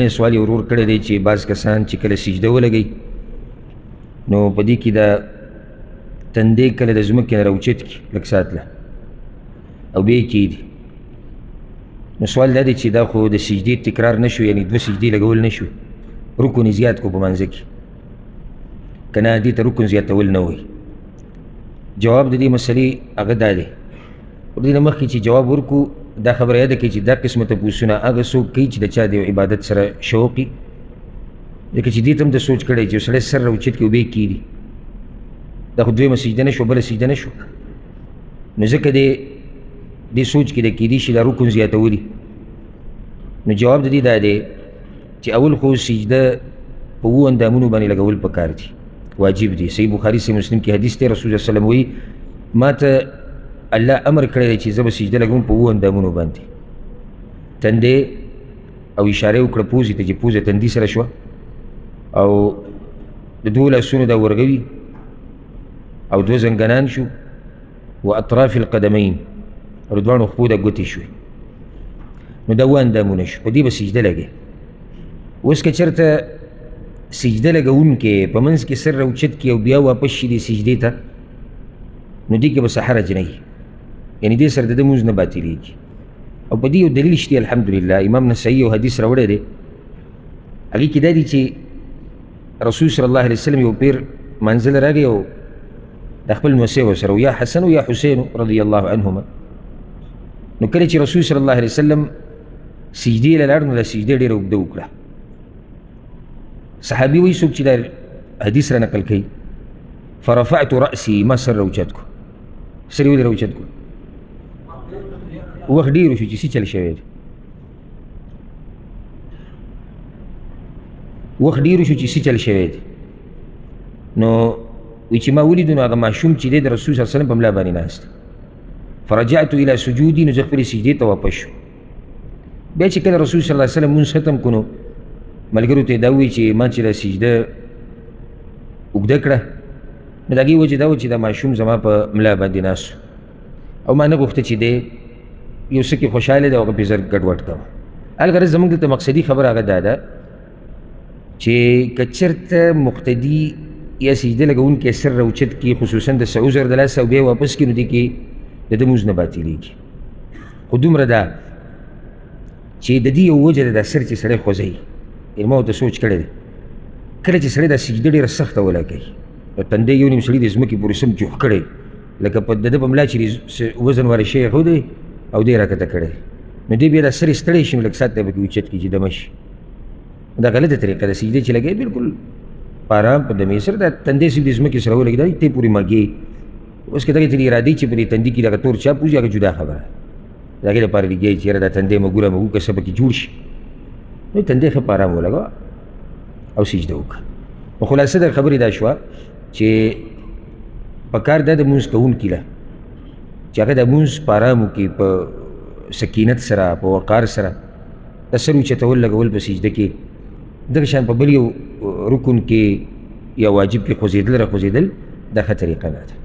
مخکنی سوال یې ورور کړی دی چې بعض کسان چې کله سجده ولګوي نو په دې کې د تندې کله د ځمکې نه راوچت کړي لږ ساعت له او بیا یې کېږدي. نو سوال دا دی چې دا خو د سجدې تکرار نه شو، یعنې 2 سجدې لګول نه شو، رکن یې زیات کړو په منځه کې، که نه دې ته رکن زیاتول نه وایي. جواب د دې مسلې هغه دا دی، د دې نه مخکې چې جواب ورکړو دا خبره یاده کړئ چې دا قسمه تپوسونه هغه څوک کوي چې د چا د عبادت سره شوق وي، ځکه چې دې ته هم د سوچ کړی چې یو سړی سر راوچت کړي او بیا یې کېږدي، دا خو دویمه سجده نه شو، بله سجده نه شو. نو ځکه دې سوچ کې د کېدی شي دا رکن زیاتولي. نو جواب د دې دا دی چې اول خو سجده په 2 اندامونو باندې لګول پکار دي، واجب دي. صحیح بخاري صحیح مسلم کې حدیث دی، رسول الله صلی الله علیه وسلم وایي ما ته الله امر کړی دی چې زه به سجده لګوم په 2 اندامونو باندې، تندې او اشاره وکړه پوزې ته چې پوزه تندي سره شوه، او د 2 لاسونو دا ورغوي او 2 زنګنان شو، و اطراف القدمین او د 2 خپو د ګوتې شوې. نو دا 2 اندامونه شو، په دې به سجده لګې. اوس که چېرته سجده لګوونکی په منځ کې سر راوچت کړي او بیا واپس شي دې سجدې ته، نو دې کې به څه حرج نه وي، یعنې دې سره د ده مونځ نه باطلېږي. او په دې یو دلیل شته الحمدلله، امام نسایي یو حدیث راوړی دی، هغې کې دا دی چې رسول صلی الله علیه وسلم یو پیر منزل راغی او د خپل نوسی ورسره، یا حسن یا حسین رضی الله عنهما. نو کله چې رسول صلی الله علیه وسلم سجدې له لاړ نو دا سجدې ډېره اوږده وکړه. صحابي وایي څوک چې دا حدیث را نقل کوي، فرفعت رأسي، ما سر راوچت کړو. سر یې ولې راوچت کړو؟ وخت ډېر وشو چې څه چل شوی دی، وخت ډېر وشو چې څه چل شوی دی. نو وایي چې ما ولیدو نو هغه ماشوم چې دی د رسول صلی الله علیه وسلم په ملا باندې ناست، فرجعت الى سجودي، نو زه خپلې سجدې ته واپس شو. بیا چې کله رسول صلی الله علیه وسلم مونځ ختم کړو نو ملګرو ته یې دا ووایي چې ما چې دا سجده اوږده کړه نو د هغې وجه دا و چې دا ماشوم زما په ملا باندې ناست او ما نه غوښته چې دی یو څه کې خوشحاله دی او هغه پرې زر ګډوډ کړم. الغرض زموږ دلته مقصدي خبره هغه دا ده چې که چېرته مقتدي یا سجده لګوونکی سر راوچت کړي، خصوصا د څه عذر د لاسه او بیا واپس کړي، نو دې کې د ده مونځ نه باطلېږي. خو دومره ده چې د دې یو وجه ده دا سر چې سړی خوځوي، یعنې ما ورته سوچ کړی دی کله چې سړی دا سجده ډېره سخته ولګوي، تندی یو نیم سړي د ځمکې پورې سم جوخ کړی، لکه په د ده په ملا چې وزن واره شی ایښودی او دی راکته کړی، نو دی بیا دا سر یې ستړی شي نو لږ ساعت ته پکې اوچت کړي چې دمه شي. دا غلطه طریقه ده، سجدې چې لګوي بالکل په ارام په دمې سره دا تندی صرف د ځمکې سره ولګي، دا تی پورې مږې. اوس که دغې ته ارادې چې په دې تندي کې دغه تور چاپ وځي هغه جدا خبره ده، د هغې لپاره لګیایي چې یاره دا تندی مګوره مګو که څه پکې جوړ شي، نو تندی ښه په ارام ولګوه او سجده وکړه. نو خلاصه د خبرې دا شوه چې پکار دا د مونځ کوونکي له چې هغه د مونځ په ارام وکړي، په سکینت سره، په وقار سره، د سر اوچتول لګول په سجده کې، دغه شان په بل یو رکن کې یا واجب کې خوځېدل را خوځېدل دا ښه طریقه نه ده.